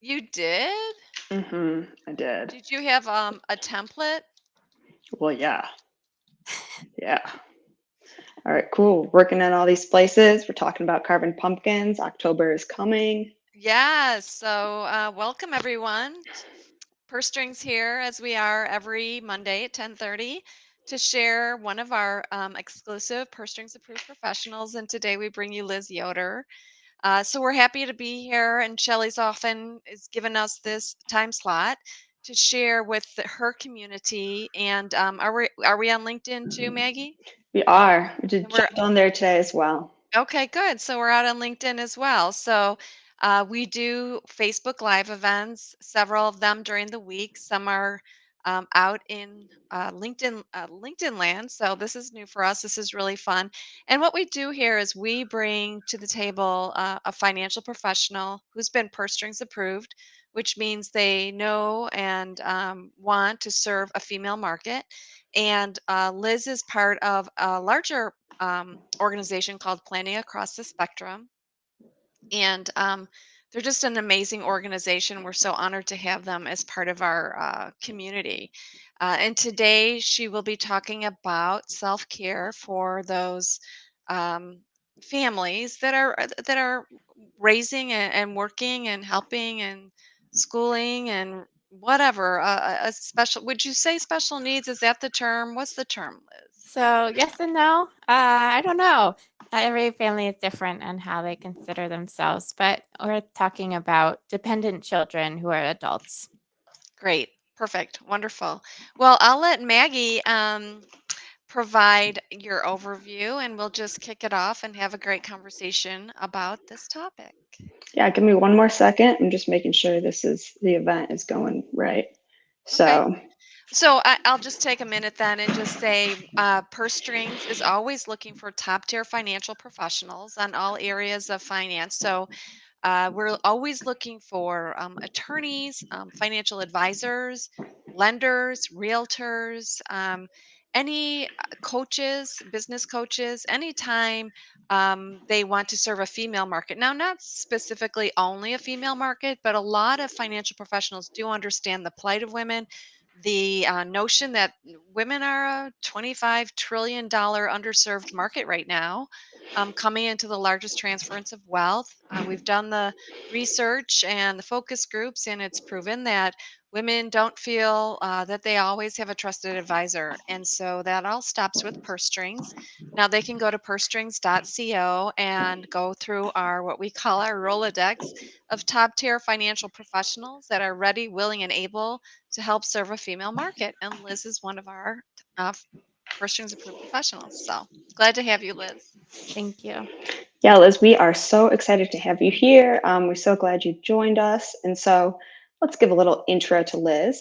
You did? I did. Did you have a template? Well, yeah. Yeah. All right, cool. Working in all these places. We're talking about carving pumpkins. October is coming. Yes. So, welcome everyone. Purse Strings here, as we are every Monday at 10:30, to share one of our exclusive Purse Strings approved professionals. And today we bring you Liz Yoder. So we're happy to be here, and Shelly's often is giving us this time slot to share with her community. And are we on LinkedIn too, Maggie? We are. We just And we're jumped on there today as well. Okay, good. So we're out on LinkedIn as well. So we do Facebook Live events, several of them during the week. Some are out in LinkedIn land. So this is new for us. This is really fun. And what we do here is we bring to the table a financial professional who's been purse strings approved, which means they know and want to serve a female market. And Liz is part of a larger organization called Planning Across the Spectrum. And they're just an amazing organization. We're so honored to have them as part of our community. And today she will be talking about self care for those um, families that are raising and working and helping and schooling and whatever. A special. Would you say special needs? Is that the term? What's the term, Liz? So yes and no. I don't know. Every family is different on how they consider themselves, but we're talking about dependent children who are adults. Great. Perfect. Wonderful. Well, I'll let Maggie provide your overview and we'll just kick it off and have a great conversation about this topic. Yeah, give me one more second. I'm just making sure the event is going right. Okay. So, So I'll just take a minute then and just say Purse Strings is always looking for top tier financial professionals on all areas of finance. So we're always looking for attorneys, financial advisors, lenders, realtors, any coaches, business coaches, anytime they want to serve a female market. Now, not specifically only a female market, but a lot of financial professionals do understand the plight of women. The notion that women are a $25 trillion underserved market right now, coming into the largest transference of wealth. We've done the research and the focus groups, and it's proven that women don't feel that they always have a trusted advisor. And so that all stops with purse strings. Now they can go to pursestrings.co and go through our what we call our Rolodex of top tier financial professionals that are ready, willing, and able to help serve a female market. And Liz is one of our uh, purse strings approved professionals. So glad to have you, Liz. Thank you. yeah, Liz, we are so excited to have you here. We're so glad you joined us. And so, let's give a little intro to Liz.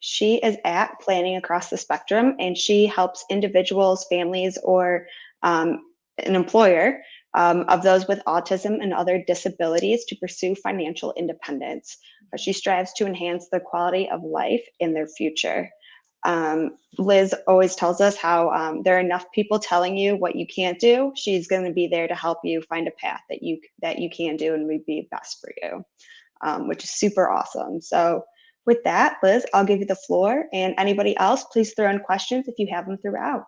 She is at Planning Across the Spectrum, and she helps individuals, families, or an employer of those with autism and other disabilities to pursue financial independence. She strives to enhance the quality of life in their future. Liz always tells us how there are enough people telling you what you can't do. She's going to be there to help you find a path that you can do and would be best for you, which is super awesome. So, with that, Liz, I'll give you the floor, and anybody else, please throw in questions if you have them throughout.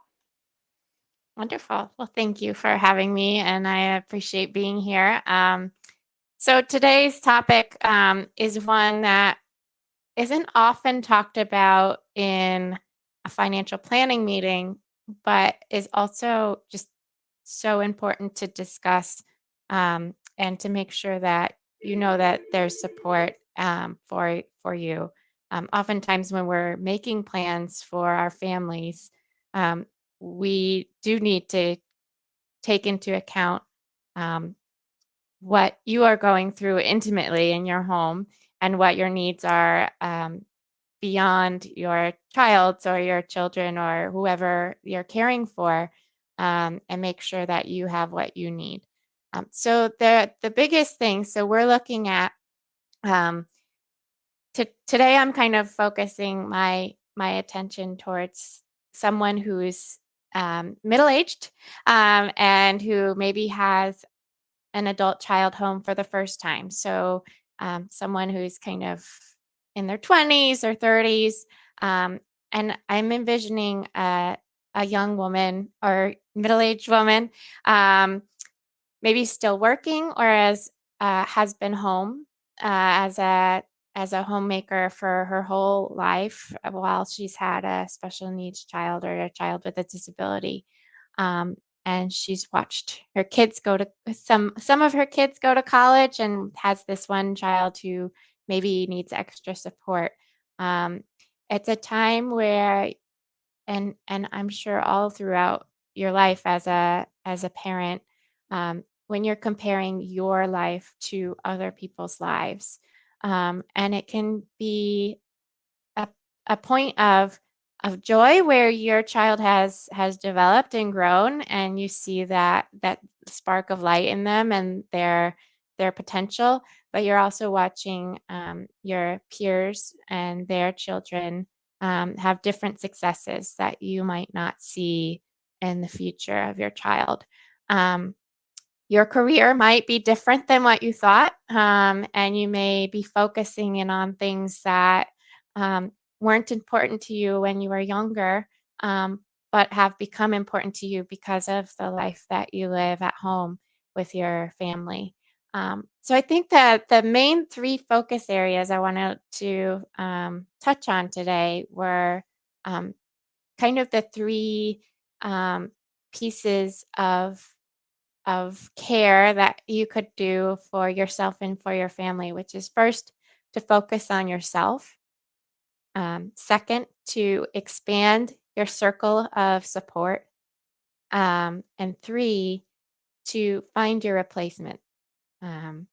Wonderful. Well, thank you for having me, and I appreciate being here. So today's topic is one that isn't often talked about in a financial planning meeting, but is also just so important to discuss and to make sure that you know that there's support for you. Oftentimes, when we're making plans for our families, um, we do need to take into account um, what you are going through intimately in your home and what your needs are beyond your child's or your children or whoever you're caring for, and make sure that you have what you need. So the biggest thing, so we're looking at um, today. I'm kind of focusing my attention towards someone who's middle aged and who maybe has an adult child home for the first time. So someone who's kind of in their 20s or 30s. Um, and I'm envisioning a young woman or middle-aged woman, um, maybe still working or has been home as a homemaker for her whole life while she's had a special needs child or a child with a disability. Um, and she's watched her kids go to some of her kids go to college and has this one child who maybe needs extra support. Um, it's a time where and I'm sure all throughout your life as a parent, when you're comparing your life to other people's lives, and it can be a, a point of joy where your child has developed and grown, and you see that spark of light in them and their potential. But you're also watching your peers and their children have different successes that you might not see in the future of your child. Um, your career might be different than what you thought, and you may be focusing in on things that um, weren't important to you when you were younger, but have become important to you because of the life that you live at home with your family. So I think that the main three focus areas I wanted to touch on today were um, kind of the three um, pieces of care that you could do for yourself and for your family, which is first to focus on yourself. Second, to expand your circle of support. And three, to find your replacement. Um,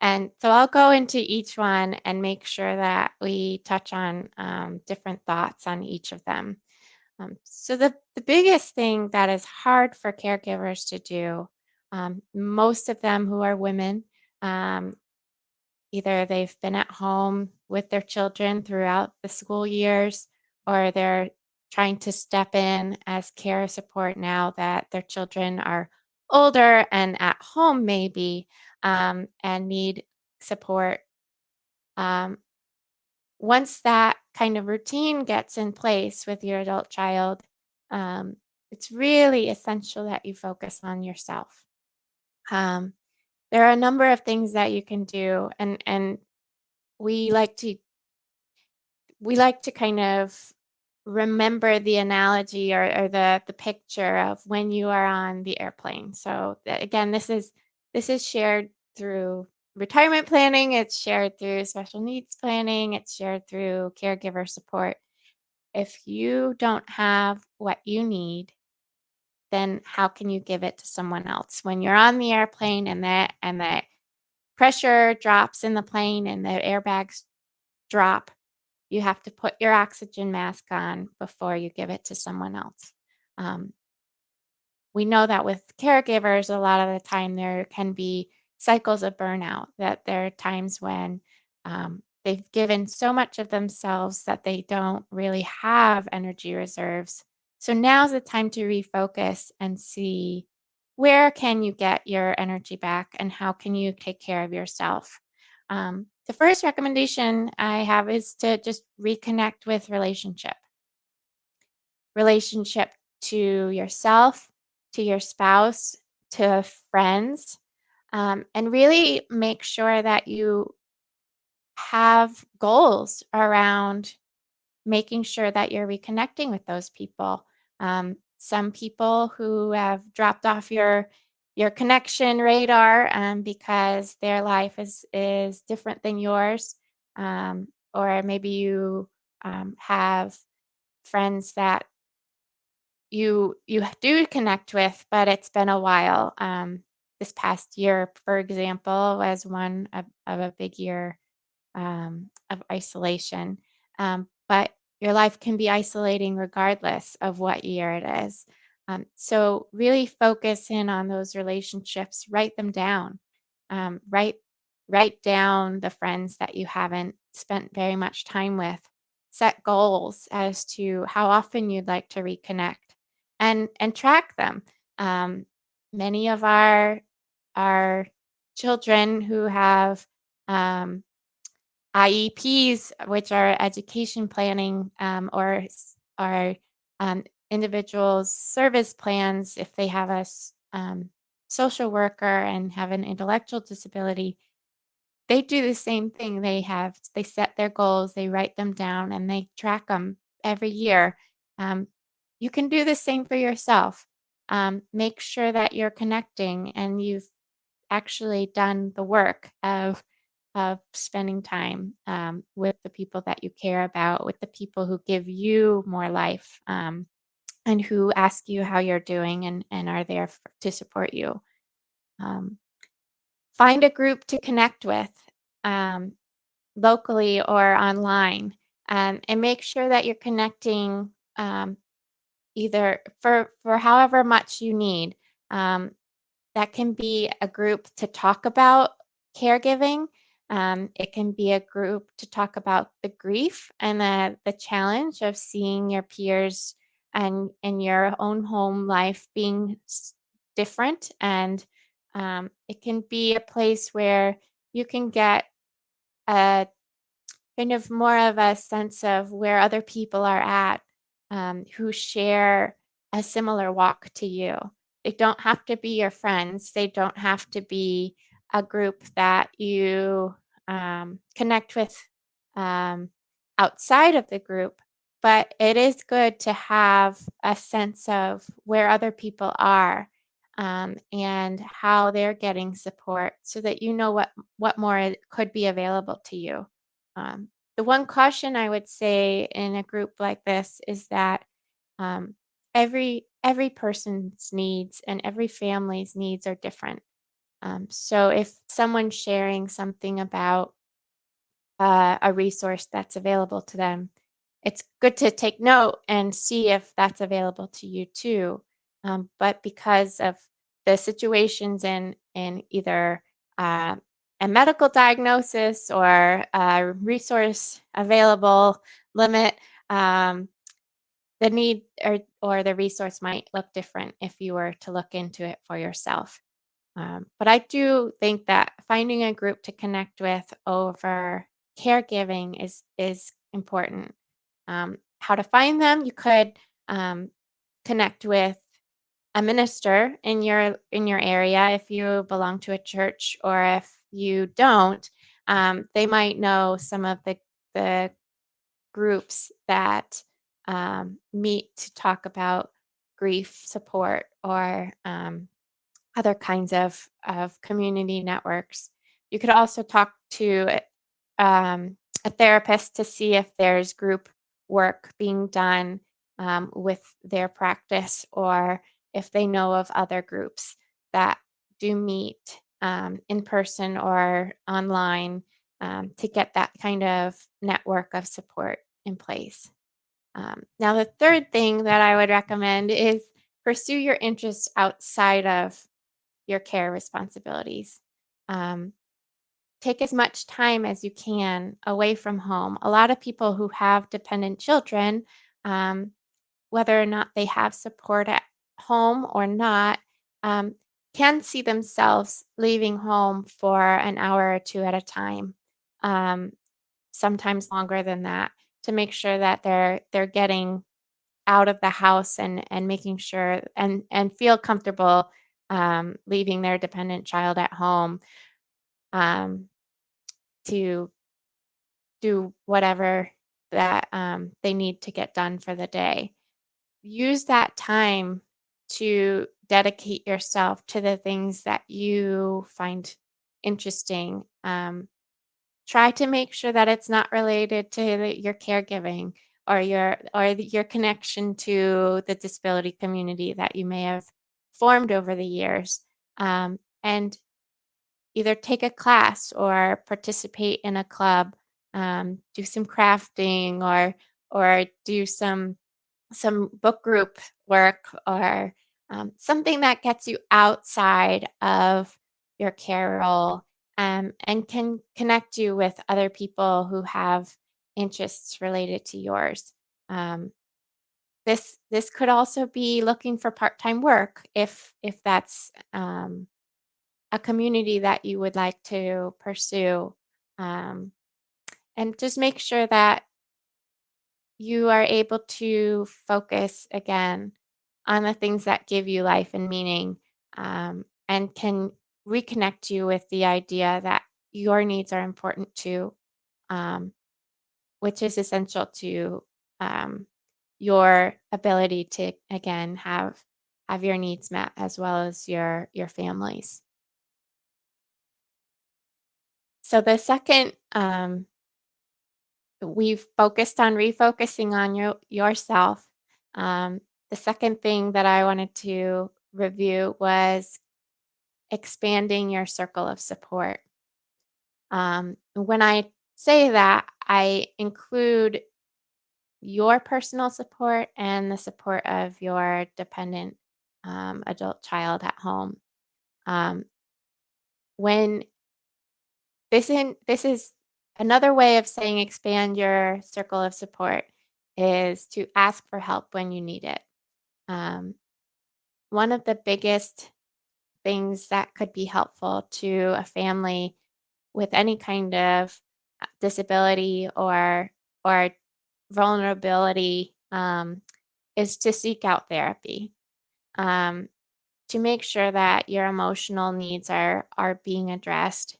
and so I'll go into each one and make sure that we touch on different thoughts on each of them. So the biggest thing that is hard for caregivers to do, most of them who are women, um, either they've been at home with their children throughout the school years, or they're trying to step in as care support now that their children are older and at home maybe, and need support. Um, Once that kind of routine gets in place with your adult child, um, it's really essential that you focus on yourself. Um, there are a number of things that you can do, and we like to we like to kind of remember the analogy or the picture of when you are on the airplane. So again, this is shared through retirement planning, it's shared through special needs planning, it's shared through caregiver support. If you don't have what you need, then how can you give it to someone else? When you're on the airplane and the pressure drops in the plane and the airbags drop, you have to put your oxygen mask on before you give it to someone else. Um, we know that with caregivers, a lot of the time there can be cycles of burnout, that there are times when they've given so much of themselves that they don't really have energy reserves. So now's the time to refocus and see where can you get your energy back and how can you take care of yourself. The first recommendation I have is to just reconnect with relationship to yourself, to your spouse, to friends, and really make sure that you have goals around making sure that you're reconnecting with those people. Some people who have dropped off your connection radar because their life is different than yours, or maybe you have friends that you do connect with, but it's been a while. This past year, for example, was one of a big year of isolation. But your life can be isolating regardless of what year it is. So really focus in on those relationships. Write them down. Write down the friends that you haven't spent very much time with. Set goals as to how often you'd like to reconnect, and track them. Um, Many of our children who have IEPs, which are education planning, or individual service plans, if they have social worker and have an intellectual disability, they do the same thing. They set their goals, they write them down, and they track them every year. Um, you can do the same for yourself. Make sure that you're connecting and you've actually done the work of spending time with the people that you care about, with the people who give you more life, and who ask you how you're doing and are there to support you. Um, Find a group to connect with, um, locally or online, and make sure that you're connecting, either for however much you need. Um, that can be a group to talk about caregiving. It can be a group to talk about the grief and the challenge of seeing your peers and your own home life being different. And it can be a place where you can get a kind of more of a sense of where other people are at, who share a similar walk to you. They don't have to be your friends. They don't have to be a group that you connect with um, outside of the group. But it is good to have a sense of where other people are, and how they're getting support so that you know what more could be available to you. Um, the one caution I would say in a group like this is that um, every person's needs and every family's needs are different. So if someone's sharing something about a resource that's available to them, it's good to take note and see if that's available to you too. But because of the situations in either uh, a medical diagnosis or a resource available limit, um, the need or the resource might look different if you were to look into it for yourself. But I do think that finding a group to connect with over caregiving is important. How to find them? You could um, connect with a minister in your area if you belong to a church, or if you don't, they might know some of the groups that meet to talk about grief support, or other kinds of community networks. You could also talk to a therapist to see if there's group work being done with their practice, or if they know of other groups that do meet in person or online, to get that kind of network of support in place. Now, the third thing that I would recommend is pursue your interests outside of your care responsibilities. Um, Take as much time as you can away from home. A lot of people who have dependent children, um, whether or not they have support at home or not, um, can see themselves leaving home for an hour or two at a time, um, sometimes longer than that, to make sure that they're getting out of the house and making sure and feel comfortable leaving their dependent child at home, um, to do whatever that they need to get done for the day. Use that time to dedicate yourself to the things that you find interesting. Try to make sure that it's not related to your caregiving, or your connection to the disability community that you may have formed over the years. And either take a class or participate in a club, do some crafting, or do some book group work, or something that gets you outside of your care role, and can connect you with other people who have interests related to yours. Um, this could also be looking for part-time work if that's a community that you would like to pursue. Um, and just make sure that you are able to focus again on the things that give you life and meaning, and can reconnect you with the idea that your needs are important too, um, which is essential to um, your ability to again have your needs met as well as your families. So the second, we've focused on refocusing on yourself. Um, the second thing that I wanted to review was expanding your circle of support. When I say that, I include your personal support and the support of your dependent adult child at home. Um, when this is another way of saying expand your circle of support is to ask for help when you need it. Um, one of the biggest things that could be helpful to a family with any kind of disability or vulnerability, is to seek out therapy, um, to make sure that your emotional needs are being addressed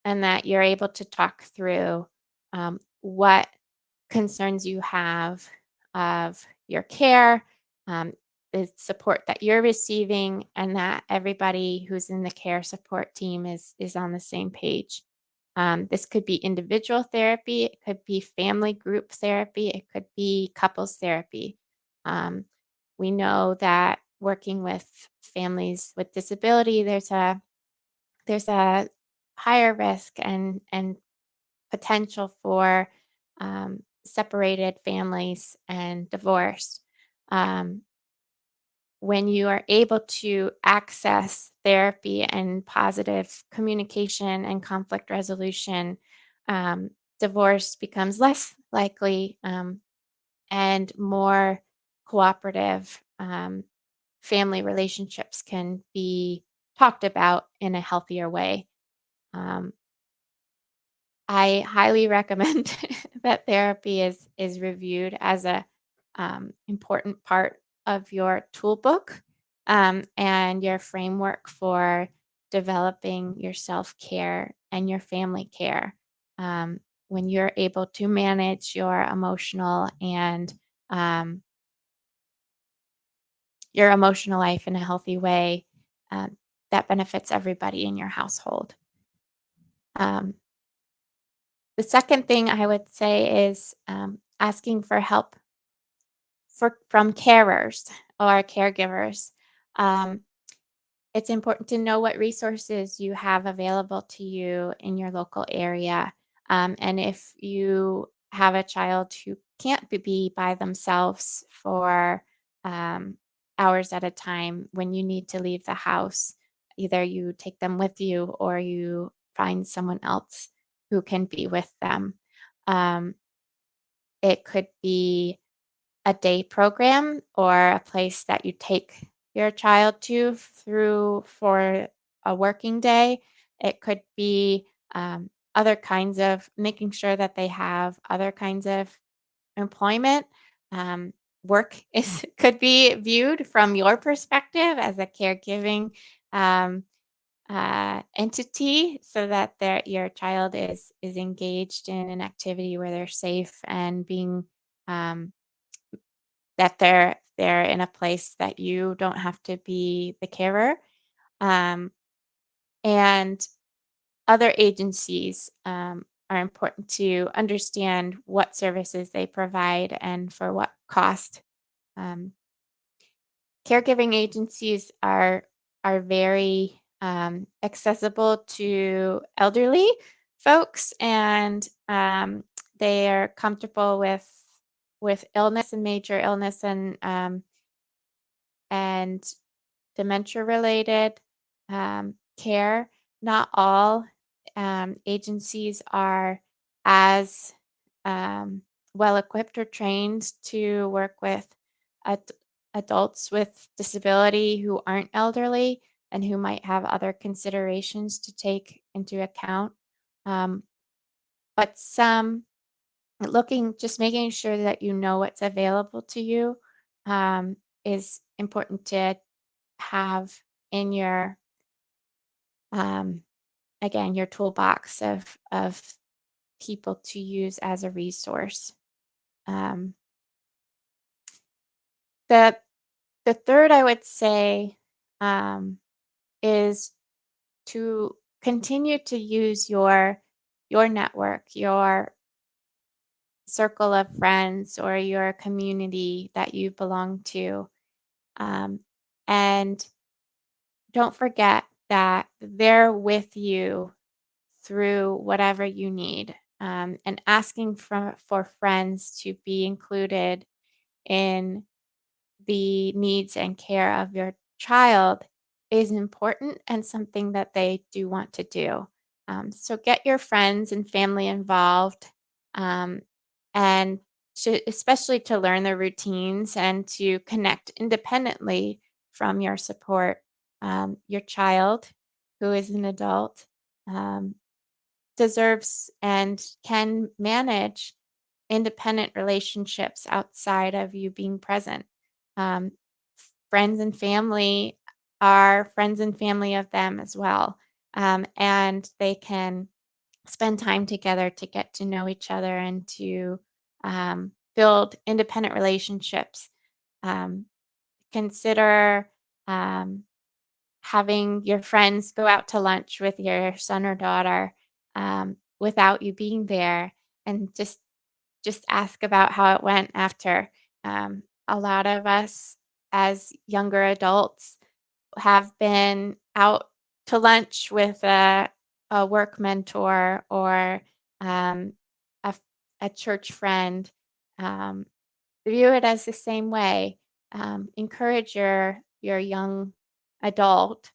and that you're able to talk through what concerns you have of your care, um, the support that you're receiving, and that everybody who's in the care support team is on the same page. This could be individual therapy, it could be family group therapy, it could be couples therapy. Um, we know that working with families with disability, there's a higher risk and potential for separated families and divorce. Um, when you are able to access therapy and positive communication and conflict resolution, um, divorce becomes less likely, and more cooperative. Family relationships can be talked about in a healthier way. Um, I highly recommend that therapy is reviewed as a important part of your toolbook, and your framework for developing your self care and your family care. Um, when you're able to manage um, your emotional life in a healthy way, um, that benefits everybody in your household. Um, The second thing I would say is asking for help from carers or caregivers. Um, it's important to know what resources you have available to you in your local area. And if you have a child who can't be by themselves for um, hours at a time, when you need to leave the house, either you take them with you or you find someone else who can be with them. Um, it could be a day program or a place that you take your child to through for a working day. It could be other kinds of making sure that they have other kinds of employment. Um, Work is could be viewed from your perspective as a caregiving um, entity, so that your child is engaged in an activity where they're safe and being um, that they're in a place that you don't have to be the carer. Um, and other agencies are important to understand what services they provide and for what cost. Um, Caregiving agencies are very accessible to elderly folks, and they are comfortable with illness and major illness and dementia related care. Not all agencies are as um, well equipped or trained to work with ad- adults with disability who aren't elderly and who might have other considerations to take into account. Um, but some just making sure that you know what's available to you um, is important to have in your um, again your toolbox of people to use as a resource. Um, the the third I would say um, is to continue to use your network, your circle of friends, or your community that you belong to, um, and don't forget that they're with you through whatever you need. And asking for friends to be included in the needs and care of your child is important and something that they do want to do. So get your friends and family involved, um, and especially to learn the routines and to connect independently from your support. Your child, who is an adult, um, deserves and can manage independent relationships outside of you being present. Um, Friends and family are friends and family of them as well. And they can spend time together to get to know each other and to build independent relationships. Um, Consider um, having your friends go out to lunch with your son or daughter without you being there, and just ask about how it went after. A lot of us as younger adults have been out to lunch with a work mentor or um, a, a church friend. Um, View it as the same way. Encourage your young adult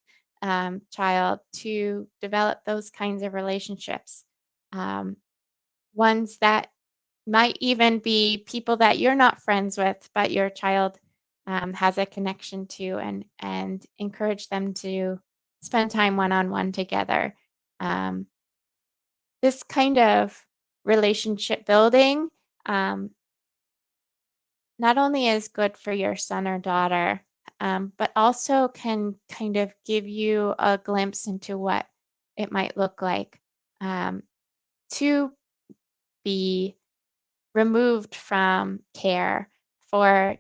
child to develop those kinds of relationships. Um, Ones that might even be people that you're not friends with, but your child has a connection to, and encourage them to spend time one on one together. Um, this kind of relationship building um, not only is good for your son or daughter, but also can kind of give you a glimpse into what it might look like um, to be removed from care for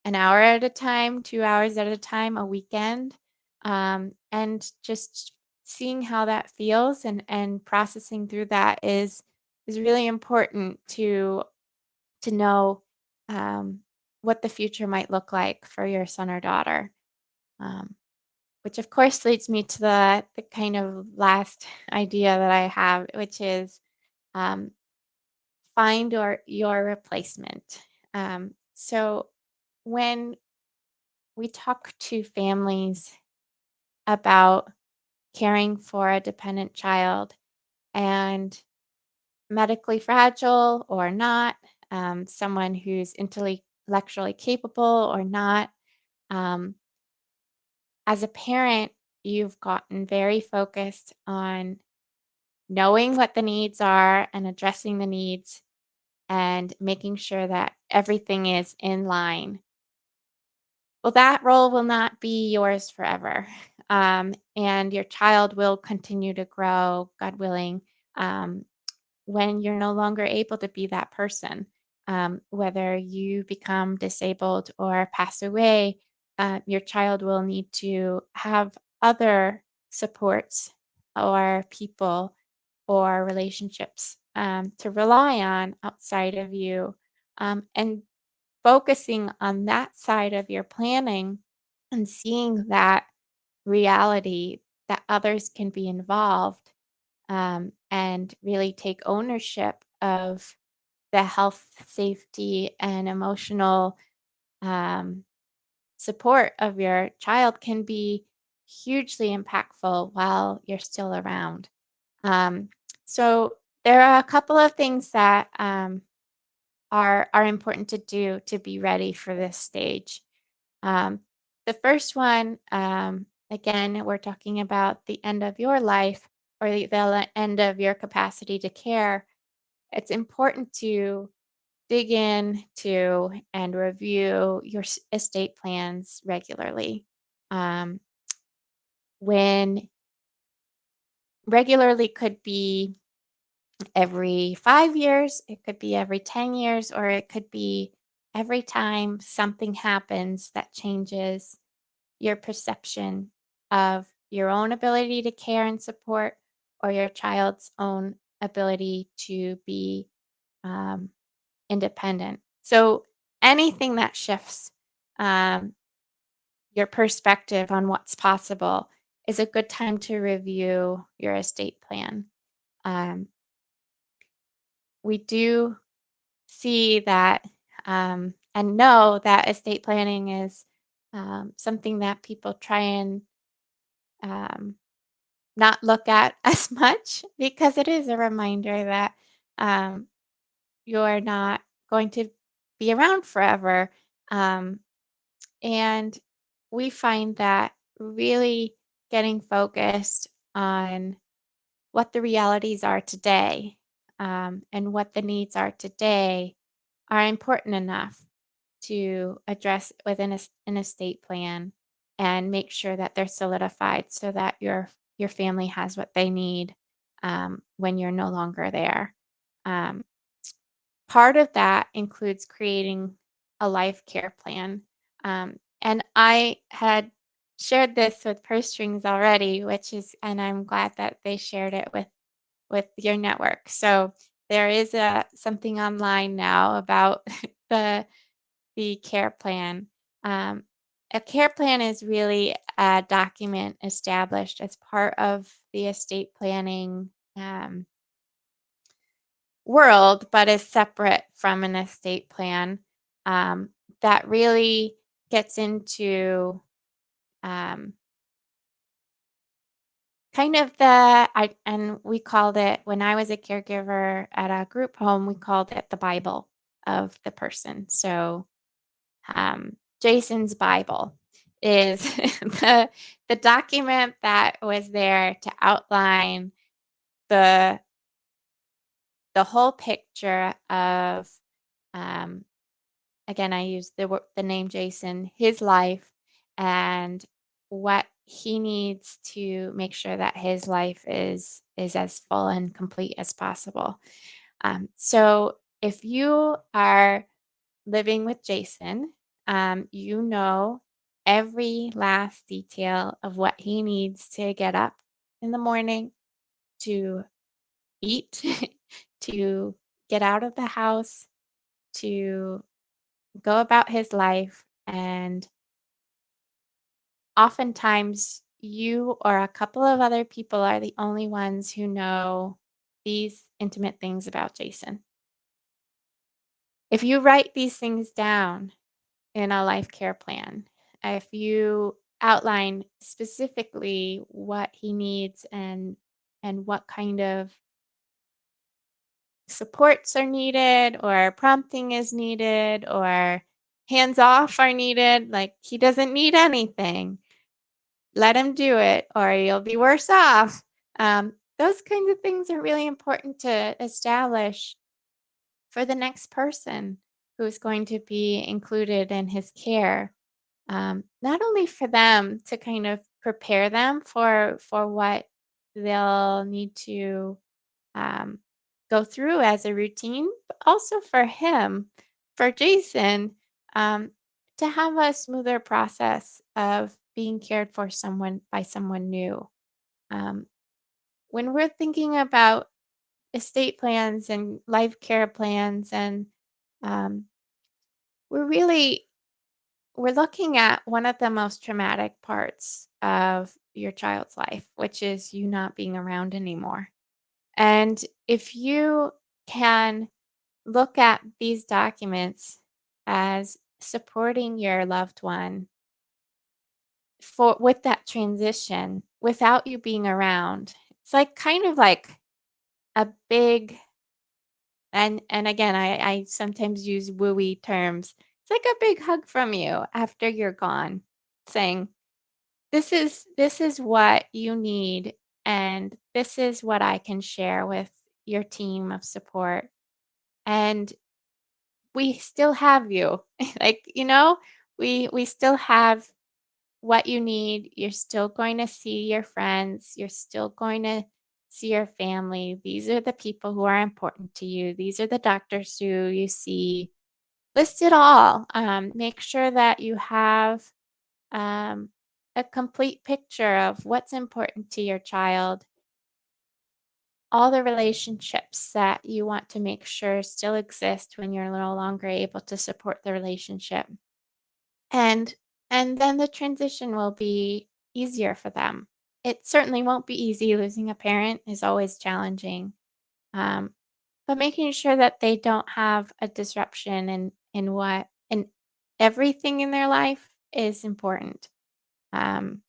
an hour at a time, 2 hours at a time, a weekend, and just seeing how that feels and processing through that is really important to know um, what the future might look like for your son or daughter. Um, which of course leads me to the kind of last idea that I have, which is um, find your replacement. So when we talk to families about caring for a dependent child and medically fragile or not, someone who's intellectually capable or not, um, as a parent, you've gotten very focused on knowing what the needs are and addressing the needs and making sure that everything is in line. Well, that role will not be yours forever. And your child will continue to grow, God willing, um, when you're no longer able to be that person. Whether you become disabled or pass away, your child will need to have other supports or people or relationships to rely on outside of you. And focusing on that side of your planning and seeing that reality that others can be involved and really take ownership of the health, safety, and emotional um, support of your child can be hugely impactful while you're still around. Um, so there are a couple of things that are important to do to be ready for this stage. Um, the first one, again, we're talking about the end of your life or the end of your capacity to care. it's important to dig in to and review your estate plans regularly. Um, when regularly could be every 5 years, it could be every 10 years, or it could be every time something happens that changes your perception of your own ability to care and support or your child's own ability to be um, independent. So anything that shifts um, your perspective on what's possible is a good time to review your estate plan. Um, we do see that and know that estate planning is something that people try and um, not look at as much because it is a reminder that um, you're not going to be around forever. Um, and we find that really getting focused on what the realities are today and what the needs are today are important enough to address within an estate plan and make sure that they're solidified so that your family has what they need when you're no longer there. Um, Part of that includes creating a life care plan. And I had shared this with purse strings already, and I'm glad that they shared it with your network. So there is something online now about the the care plan. Um, a care plan is really a document established as part of the estate planning world, but is separate from an estate plan um, that really gets into um, kind of and we called it, when I was a caregiver at a group home, we called it the Bible of the person. So Jason's Bible is the document that was there to outline the the whole picture of um, again, I use the name Jason, his life, and what he needs to make sure that his life is as full and complete as possible. So if you are living with Jason, you know every last detail of what he needs to get up in the morning, to eat, to get out of the house, to go about his life. And oftentimes, you or a couple of other people are the only ones who know these intimate things about Jason. If you write these things down in a life care plan, if you outline specifically what he needs and what kind of supports are needed or prompting is needed or hands off are needed, like he doesn't need anything, let him do it or you'll be worse off. Those kinds of things are really important to establish for the next person who's going to be included in his care. Not only for them to kind of prepare them for what they'll need to um, go through as a routine, but also for him, for Jason, um, to have a smoother process of being cared for someone by someone new. Um, when we're thinking about estate plans and life care plans, and um, we're really we're looking at one of the most traumatic parts of your child's life, which is you not being around anymore. And if you can look at these documents as supporting your loved one for with that transition without you being around, it's like kind of like a big and again I sometimes use wooey terms. It's like a big hug from you after you're gone, saying, this is what you need, and this is what I can share with your team of support And we still have you. Like, we still have what you need. You're still going to see your friends. You're still going to see your family. These are the people who are important to you. These are the doctors who you see. List it all. Make sure that you have um, a complete picture of what's important to your child, all the relationships that you want to make sure still exist when you're no longer able to support the relationship. And then the transition will be easier for them. It certainly won't be easy. Losing a parent is always challenging. Um, but making sure that they don't have a disruption in everything in their life is important. Um,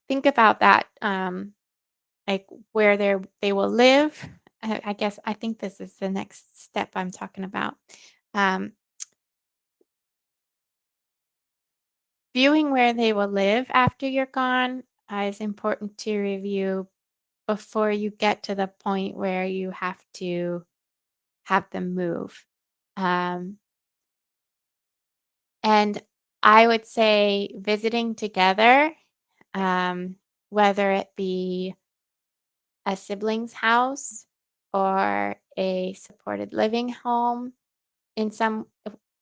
think about that. Like where they will live. I guess I think this is the next step I'm talking about. Um, Viewing where they will live after you're gone is important to review before you get to the point where you have to have them move. Um, and I would say visiting together, um, whether it be a sibling's house or a supported living home in some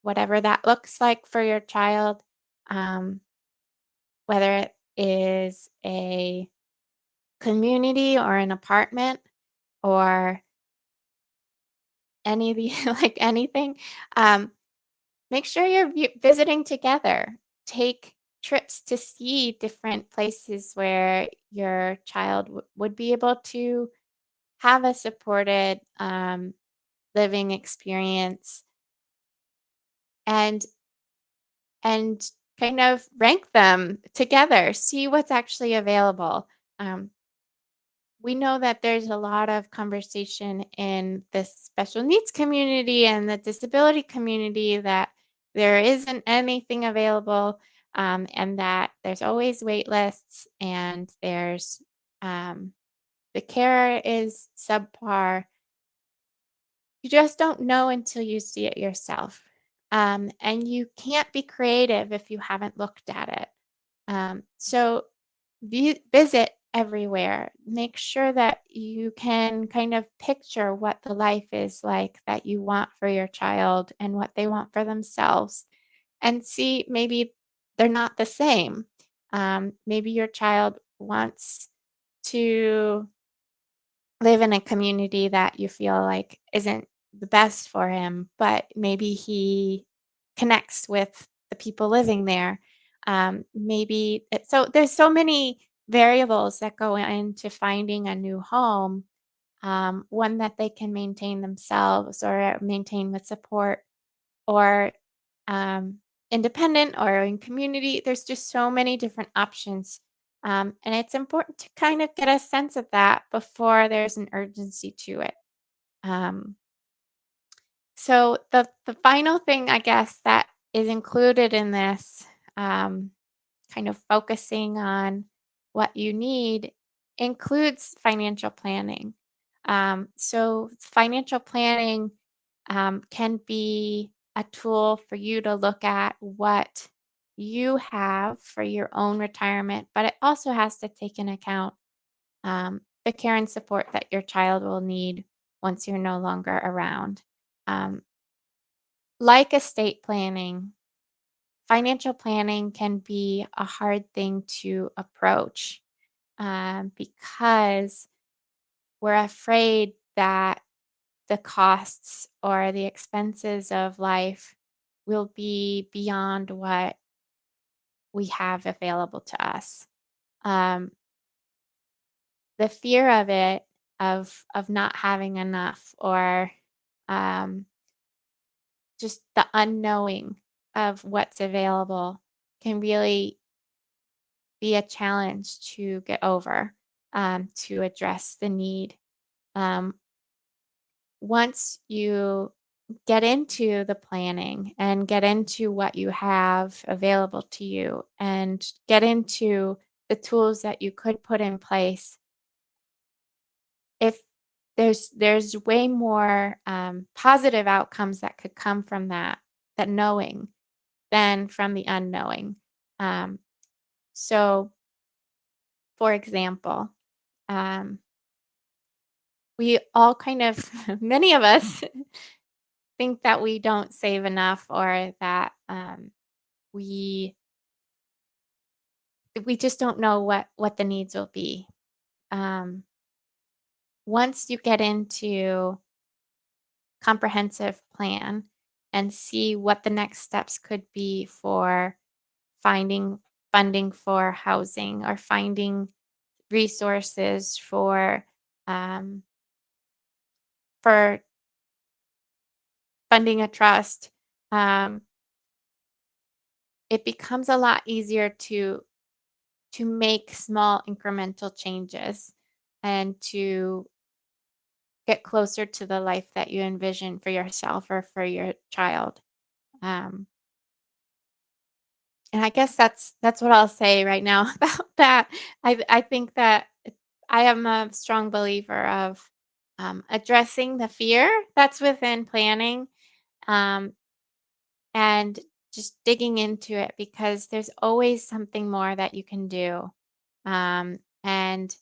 whatever that looks like for your child, um, whether it is a community or an apartment or any of the like anything, um, make sure you're visiting together. Take trips to see different places where your child would be able to have a supported living experience, and and kind of rank them together, see what's actually available. Um, we know that there's a lot of conversation in the special needs community and the disability community that there isn't anything available, and that there's always wait lists, and there's the care is subpar. You just don't know until you see it yourself. And you can't be creative if you haven't looked at it. So visit everywhere. Make sure that you can kind of picture what the life is like that you want for your child and what they want for themselves, and see maybe they're not the same. Maybe your child wants to live in a community that you feel like isn't the best for him, but maybe he connects with the people living there. So there's so many variables that go into finding a new home, one that they can maintain themselves or maintain with support, or um, independent or in community. There's just so many different options. And it's important to kind of get a sense of that before there's an urgency to it. Um, so the final thing, I guess, that is included in this, um, kind of focusing on what you need, includes financial planning. So financial planning can be a tool for you to look at what you have for your own retirement, but it also has to take into account the care and support that your child will need once you're no longer around. Um, like estate planning, financial planning can be a hard thing to approach, because we're afraid that the costs or the expenses of life will be beyond what we have available to us. Um, the fear of it, of not having enough, or um, just the unknowing of what's available, can really be a challenge to get over, to address the need. Um, Once you get into the planning and get into what you have available to you and get into the tools that you could put in place, if there's way more positive outcomes that could come from that knowing than from the unknowing. Um, so, for example, um, we all kind of, many of us think that we don't save enough, or that we just don't know what the needs will be. Um, Once you get into comprehensive plan and see what the next steps could be for finding funding for housing, or finding resources um, for funding a trust, um, it becomes a lot easier to make small incremental changes and to get closer to the life that you envision for yourself or for your child. Um, and I guess that's what I'll say right now about that. I think that I am a strong believer of addressing the fear that's within planning, um, and just digging into it, because there's always something more that you can do. Um, and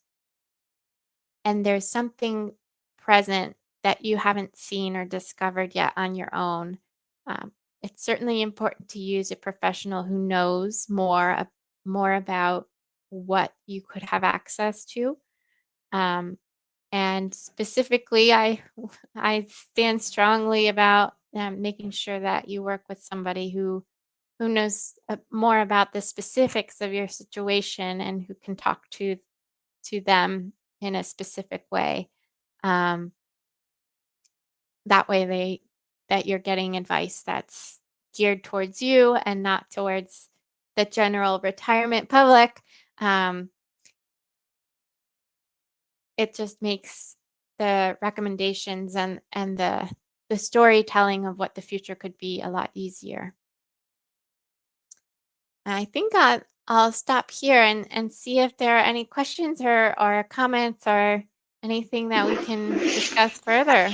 there's something present that you haven't seen or discovered yet on your own. Um, it's certainly important to use a professional who knows more about what you could have access to. Um, and specifically, I stand strongly about making sure that you work with somebody who knows more about the specifics of your situation, and who can talk to them in a specific way. Um, that way that you're getting advice that's geared towards you and not towards the general retirement public. Um, it just makes the recommendations and the storytelling of what the future could be a lot easier. I think I'll stop here and see if there are any questions or comments or anything that we can discuss further.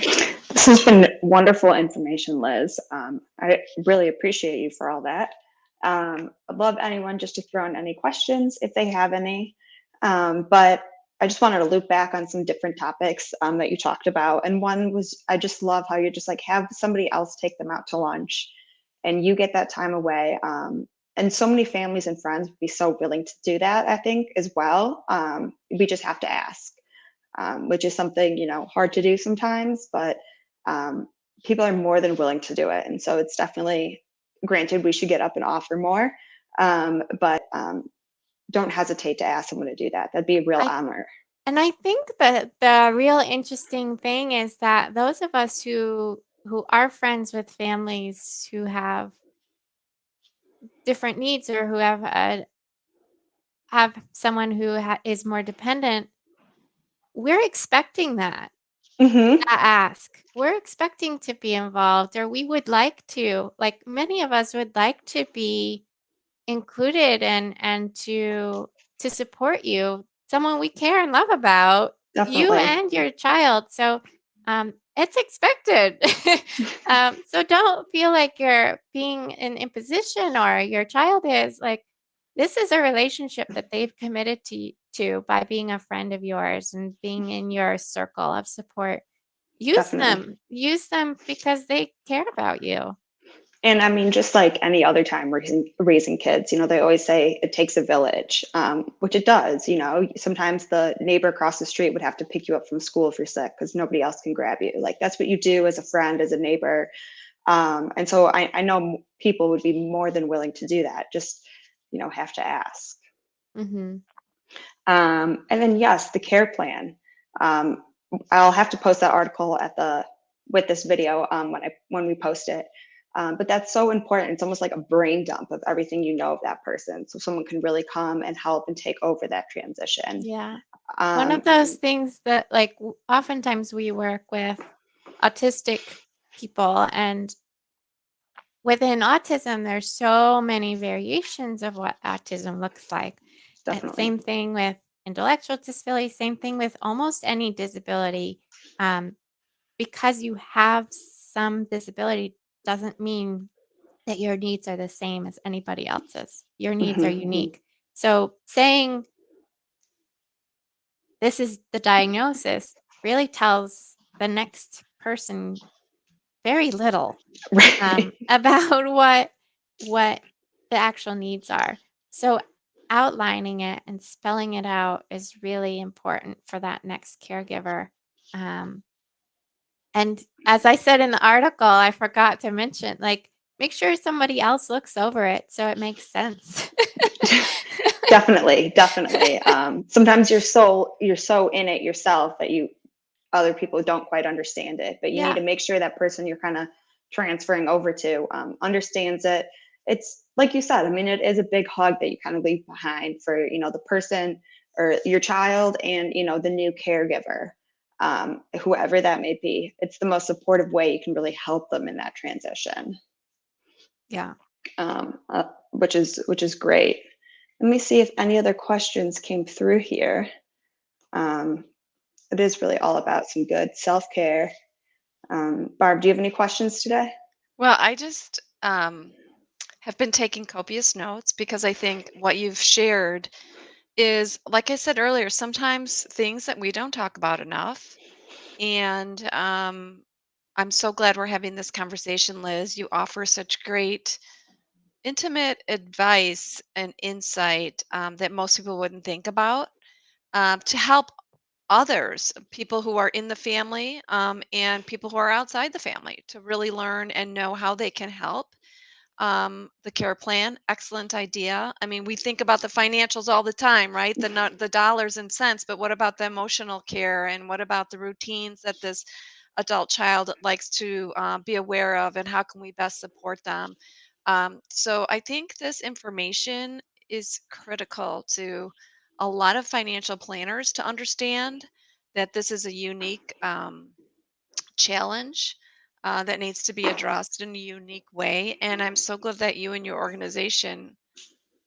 This has been wonderful information, Liz. I really appreciate you for all that. I'd love anyone just to throw in any questions if they have any. But I just wanted to loop back on some different topics that you talked about. And one was, I just love how you just like have somebody else take them out to lunch and you get that time away. And so many families and friends would be so willing to do that, I think, as well. We just have to ask, which is something, hard to do sometimes, but um, people are more than willing to do it. And so it's definitely, granted, we should get up and offer more, but don't hesitate to ask someone to do that. That'd be a real honor. And I think that the real interesting thing is that those of us who are friends with families who have different needs, or who have someone who is more dependent, we're expecting that Mm-hmm. ask. We're expecting to be involved, or we would like to. Like, many of us would like to be included and to support you, someone we care and love about, you Definitely. and your child. So it's expected. So don't feel like you're being an imposition, or your child is. Like, this is a relationship that they've committed to by being a friend of yours and being in your circle of support. Definitely. Use them because they care about you. And I mean, just like any other time raising kids, they always say it takes a village, which it does. Sometimes the neighbor across the street would have to pick you up from school if you're sick because nobody else can grab you. Like, that's what you do as a friend, as a neighbor. And so I know people would be more than willing to do that. Just, have to ask. Mm-hmm. And then, yes, the care plan. Um, I'll have to post that article with this video when we post it. But that's so important. It's almost like a brain dump of everything you know of that person, so someone can really come and help and take over that transition. Yeah. One of those things that, like, oftentimes we work with autistic people, and within autism, there's so many variations of what autism looks like. Definitely. Same thing with intellectual disability, same thing with almost any disability. Because you have some disability doesn't mean that your needs are the same as anybody else's. Your needs are Mhm. unique. So saying this is the diagnosis really tells the next person very little Right. about what the actual needs are. So outlining it and spelling it out is really important for that next caregiver. Um, and as I said in the article, I forgot to mention, like, make sure somebody else looks over it so it makes sense. Definitely, definitely. Sometimes you're so in it yourself that you other people don't quite understand it, but you need Yeah, to make sure that person you're kind of transferring over to understands it. It's like you said, I mean, it is a big hug that you kind of leave behind for, the person or your child and, the new caregiver, whoever that may be. It's the most supportive way you can really help them in that transition, yeah. which is great. Let me see if any other questions came through here. Um, it is really all about some good self-care. Barb, do you have any questions today? Well, I just have been taking copious notes because I think what you've shared is, like I said earlier, sometimes things that we don't talk about enough. And I'm so glad we're having this conversation, Liz. You offer such great, intimate advice and insight that most people wouldn't think about to help others, people who are in the family and people who are outside the family, to really learn and know how they can help. The care plan, excellent idea. I mean, we think about the financials all the time, right? The dollars and cents, but what about the emotional care, and what about the routines that this adult child likes to be aware of, and how can we best support them? So I think this information is critical to a lot of financial planners to understand that this is a unique challenge that needs to be addressed in a unique way. And I'm so glad that you and your organization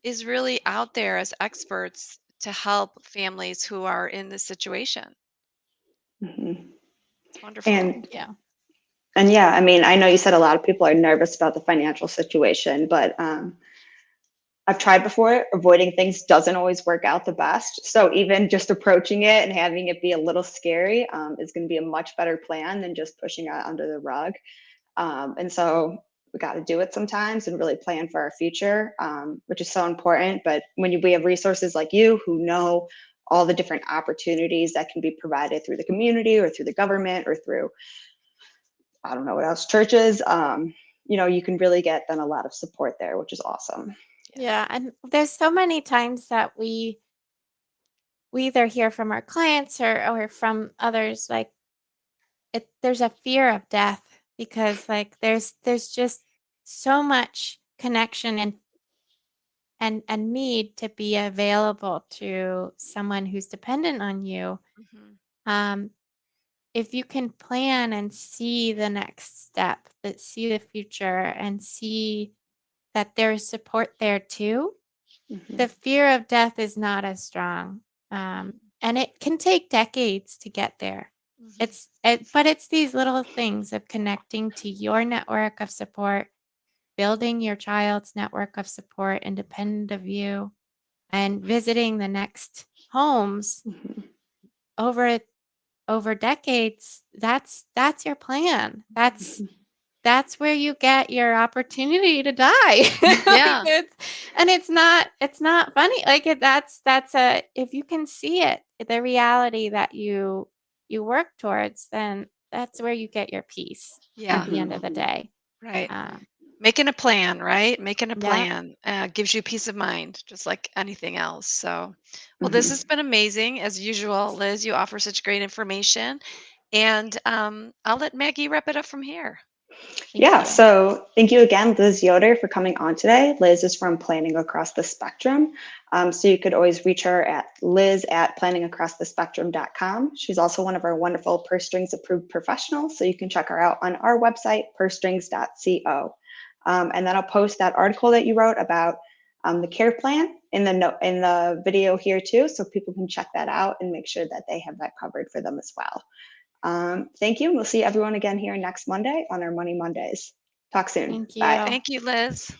is really out there as experts to help families who are in this situation. Mhm. It's wonderful. And Yeah. and yeah, I mean, I know you said a lot of people are nervous about the financial situation, but I've tried before. Avoiding things doesn't always work out the best. So even just approaching it and having it be a little scary is going to be a much better plan than just pushing it under the rug. And so we got to do it sometimes and really plan for our future, which is so important. But when we have resources like you who know all the different opportunities that can be provided through the community or through the government or through, I don't know what else, churches, you can really get then a lot of support there, which is awesome. Yeah. And there's so many times that we either hear from our clients or from others, like there's a fear of death because like there's just so much connection and need to be available to someone who's dependent on you. Hmm. um if you can plan and see the next step, that see the future and see that there's support there too, the Mhm. fear of death is not as strong. And it can take decades to get there. Hmm. But it's these little things of connecting to your network of support, building your child's network of support independent of you, and visiting the next homes Mhm. over over decades. That's your plan. Mhm. That's where you get your opportunity to die. Like Yeah. it's not funny. Like that's a if you can see it, the reality that you work towards, then that's where you get your peace at Yeah. the end Mhm. of the day. Right. Um, Making a plan, right? Making a yeah. plan gives you peace of mind, just like anything else. So, well, this Mhm. has been amazing as usual, Liz. You offer such great information. And I'll let Maggie wrap it up from here. Thank Yeah, you. so thank you again, Liz Yoder, for coming on today. Liz is from Planning Across the Spectrum. So you could always reach her at liz@planningacrossthespectrum.com. She's also one of our wonderful Purse Strings approved professionals, so you can check her out on our website, pursestrings.co. And then I'll post that article that you wrote about the care plan in the video here too, so people can check that out and make sure that they have that covered for them as well. Thank you. We'll see everyone again here next Monday on our Money Mondays. Talk soon. Thank Bye. you. Thank you, Liz.